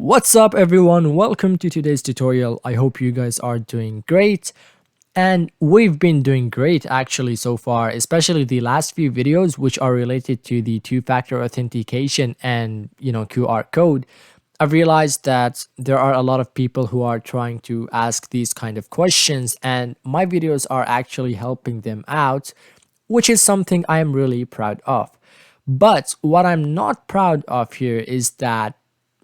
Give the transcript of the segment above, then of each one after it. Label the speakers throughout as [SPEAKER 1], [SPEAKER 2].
[SPEAKER 1] What's up everyone, welcome to today's tutorial. I hope you guys are doing great, and we've been doing great actually so far, especially the last few videos which are related to the two-factor authentication and QR code. I've realized that there are a lot of people who are trying to ask these kind of questions, and my videos are actually helping them out, which is something I am really proud of. But what I'm not proud of here is that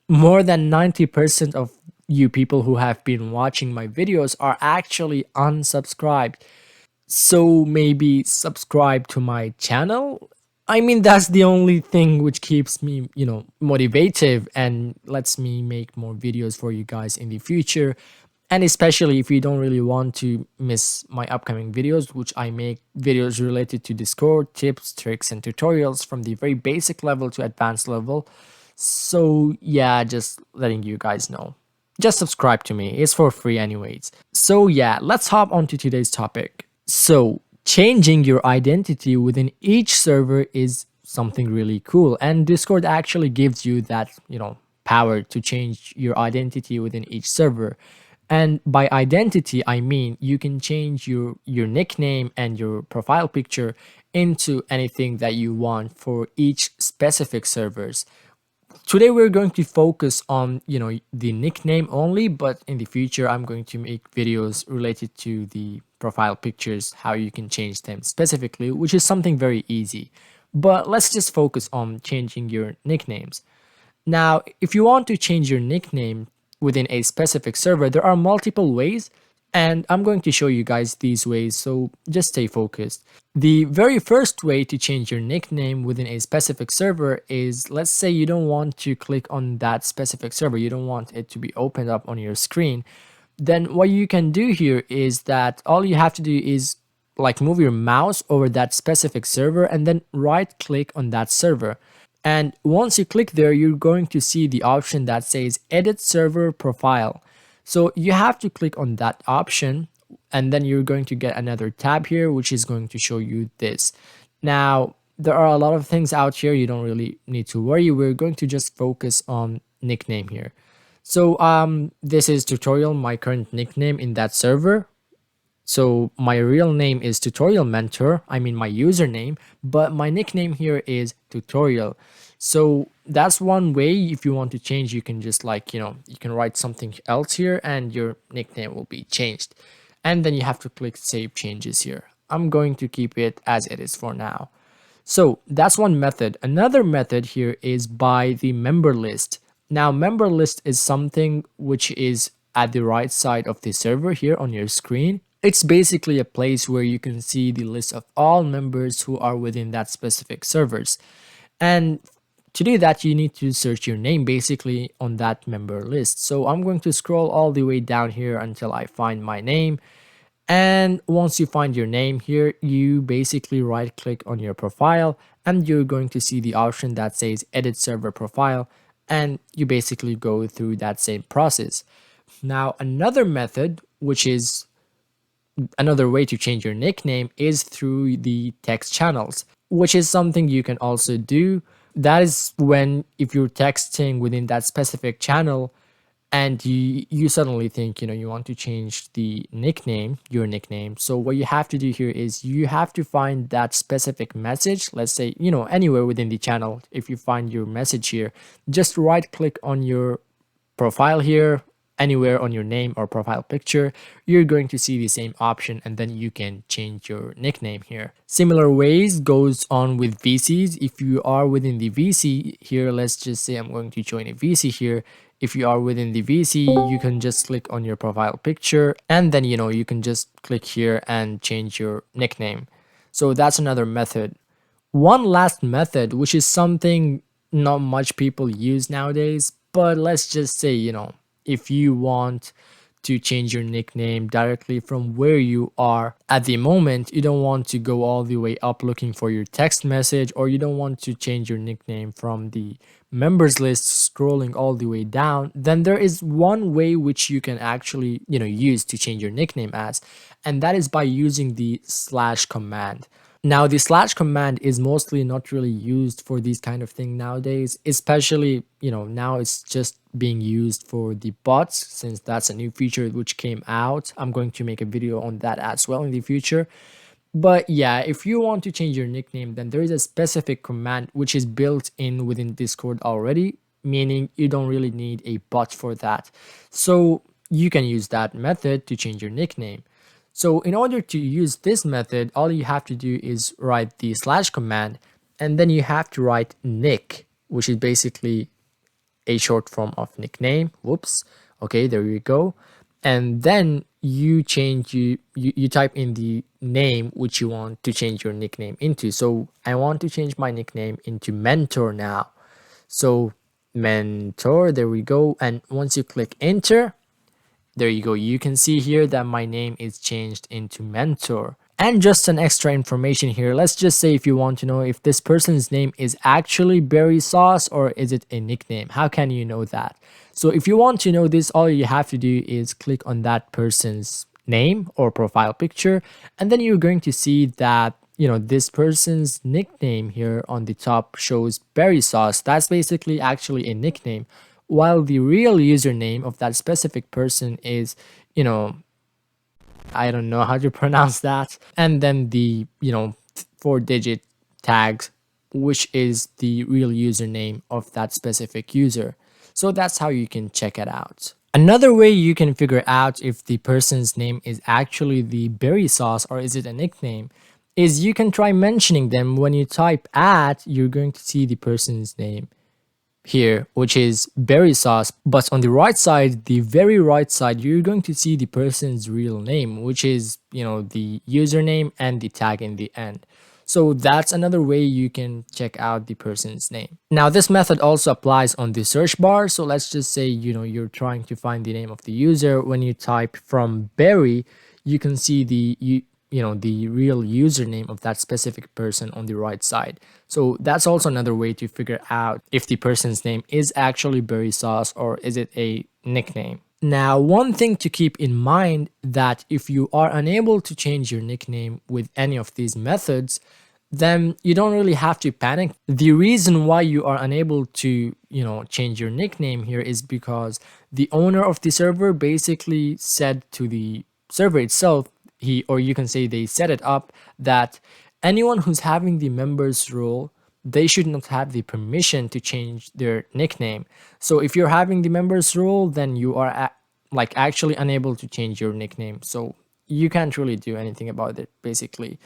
[SPEAKER 1] more than 90% of you people who have been watching my videos are actually unsubscribed. So maybe subscribe to my channel. I mean, that's the only thing which keeps me, motivated and lets me make more videos for you guys in the future. And especially if you don't really want to miss my upcoming videos, which I make videos related to Discord, tips, tricks, and tutorials from the very basic level to advanced level. So yeah, just letting you guys know. Just subscribe to me, it's for free anyways. So yeah, let's hop on to today's topic. So changing your identity within each server is something really cool, and Discord actually gives you that, power to change your identity within each server. And by identity, I mean you can change your nickname and your profile picture into anything that you want for each specific servers. Today we're going to focus on the nickname only, but in the future I'm going to make videos related to the profile pictures, how you can change them specifically, which is something very easy. But let's just focus on changing your nicknames. Now, if you want to change your nickname within a specific server, there are multiple ways, and I'm going to show you guys these ways, so just stay focused. The very first way to change your nickname within a specific server is, let's say you don't want to click on that specific server, you don't want it to be opened up on your screen. Then what you can do here is that all you have to do is like move your mouse over that specific server and then right click on that server. And once you click there, you're going to see the option that says edit server profile. So you have to click on that option, and then you're going to get another tab here which is going to show you this. Now there are a lot of things out here, you don't really need to worry, we're going to just focus on nickname here. So this is tutorial, my current nickname in that server. So my real name is tutorial mentor, I mean my username, but my nickname here is tutorial. So that's one way. If you want to change, you can just you can write something else here and your nickname will be changed. And then you have to click save changes here. I'm going to keep it as it is for now. So that's one method. Another method here is by the member list. Now member list is something which is at the right side of the server here on your screen. It's basically a place where you can see the list of all members who are within that specific servers. And to do that, you need to search your name basically on that member list. So I'm going to scroll all the way down here until I find my name. And once you find your name here, you basically right click on your profile and you're going to see the option that says edit server profile, and you basically go through that same process. Now another method, which is another way to change your nickname, is through the text channels, which is something you can also do. That is when if you're texting within that specific channel and you suddenly think you want to change the nickname, your nickname. So what you have to do here is you have to find that specific message, let's say anywhere within the channel. If you find your message here, just right click on your profile here, anywhere on your name or profile picture, you're going to see the same option, and then you can change your nickname here. Similar ways goes on with VCs. If you are within the VC here, let's just say I'm going to join a VC here. If you are within the VC, you can just click on your profile picture, and then you can just click here and change your nickname. So that's another method. One last method, which is something not much people use nowadays, but let's just say if you want to change your nickname directly from where you are at the moment, you don't want to go all the way up looking for your text message, or you don't want to change your nickname from the members list scrolling all the way down, then there is one way which you can actually use to change your nickname as, and that is by using the slash command. Now, the slash command is mostly not really used for these kind of thing nowadays, especially, now it's just being used for the bots since that's a new feature which came out. I'm going to make a video on that as well in the future. But yeah, if you want to change your nickname, then there is a specific command which is built in within Discord already, meaning you don't really need a bot for that. So you can use that method to change your nickname. So in order to use this method, all you have to do is write the slash command, and then you have to write nick, which is basically a short form of nickname. Whoops. Okay, there you go. And then you change you type in the name which you want to change your nickname into. So I want to change my nickname into mentor now. So mentor, there we go. And once you click enter, there you go. You can see here that my name is changed into mentor. And just an extra information here. Let's just say if you want to know if this person's name is actually Berry Sauce or is it a nickname. How can you know that? So if you want to know this, all you have to do is click on that person's name or profile picture. And then you're going to see that, this person's nickname here on the top shows Berry Sauce. That's basically actually a nickname, while the real username of that specific person is, I don't know how to pronounce that. And then the, 4-digit tags, which is the real username of that specific user. So that's how you can check it out. Another way you can figure out if the person's name is actually the berry sauce or is it a nickname is you can try mentioning them. When you type at, you're going to see the person's name here, which is berry sauce, but on the right side, the very right side, you're going to see the person's real name, which is, the username and the tag in the end. So that's another way you can check out the person's name. Now, this method also applies on the search bar. So let's just say, you're trying to find the name of the user. When you type from berry, you can see the real username of that specific person on the right side. So that's also another way to figure out if the person's name is actually berry sauce or is it a nickname. Now, one thing to keep in mind that if you are unable to change your nickname with any of these methods, then you don't really have to panic. The reason why you are unable to, change your nickname here is because the owner of the server basically said to the server itself, or you can say they set it up that anyone who's having the members role, they should not have the permission to change their nickname. So if you're having the members role, then you are actually unable to change your nickname. So you can't really do anything about it basically.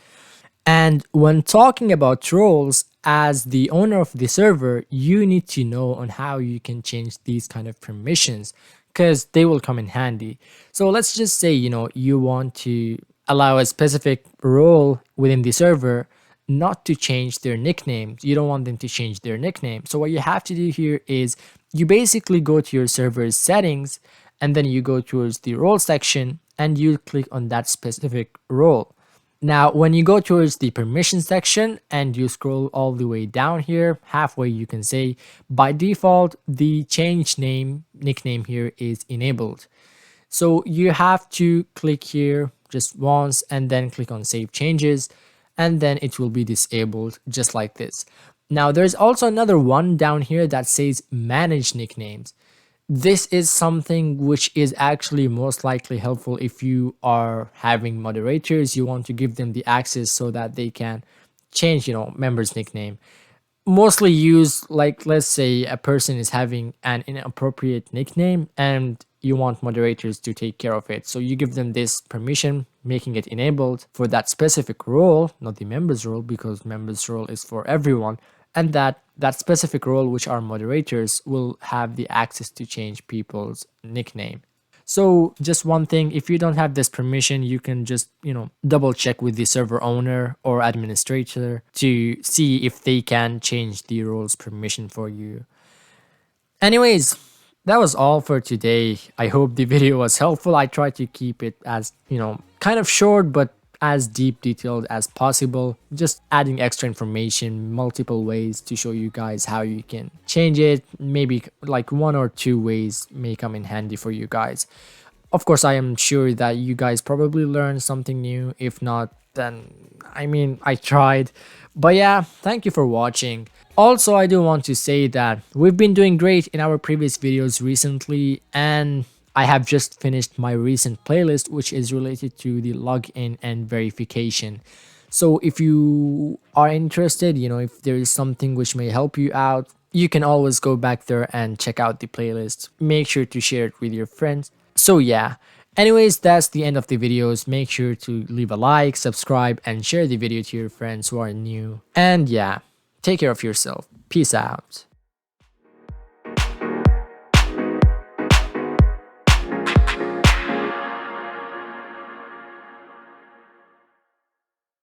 [SPEAKER 1] And when talking about roles, as the owner of the server, you need to know on how you can change these kind of permissions because they will come in handy. So let's just say, you want to allow a specific role within the server not to change their nickname. You don't want them to change their nickname. So what you have to do here is you basically go to your server's settings and then you go towards the role section and you click on that specific role. Now, when you go towards the permission section and you scroll all the way down here, halfway you can say, by default, the change nickname here is enabled. So you have to click here just once and then click on save changes and then it will be disabled just like this. Now, there's also another one down here that says manage nicknames. This is something which is actually most likely helpful if you are having moderators. You want to give them the access so that they can change, members' nickname. Mostly used, like, let's say a person is having an inappropriate nickname and you want moderators to take care of it. So you give them this permission, making it enabled for that specific role, not the members role, because members role is for everyone. And that specific role, which are moderators, will have the access to change people's nickname. So just one thing, if you don't have this permission, you can just, double check with the server owner or administrator to see if they can change the role's permission for you. Anyways, that was all for today. I hope the video was helpful. I tried to keep it as, kind of short, but as deep detailed as possible, just adding extra information, multiple ways to show you guys how you can change it. Maybe like 1 or 2 ways may come in handy for you guys. Of course, I am sure that you guys probably learned something new. If not, then I mean, I tried. But yeah, thank you for watching. Also, I do want to say that we've been doing great in our previous videos recently, and I have just finished my recent playlist, which is related to the login and verification. So if you are interested, if there is something which may help you out, you can always go back there and check out the playlist. Make sure to share it with your friends. So yeah, anyways, that's the end of the videos. Make sure to leave a like, subscribe, and share the video to your friends who are new. And yeah, take care of yourself. Peace out.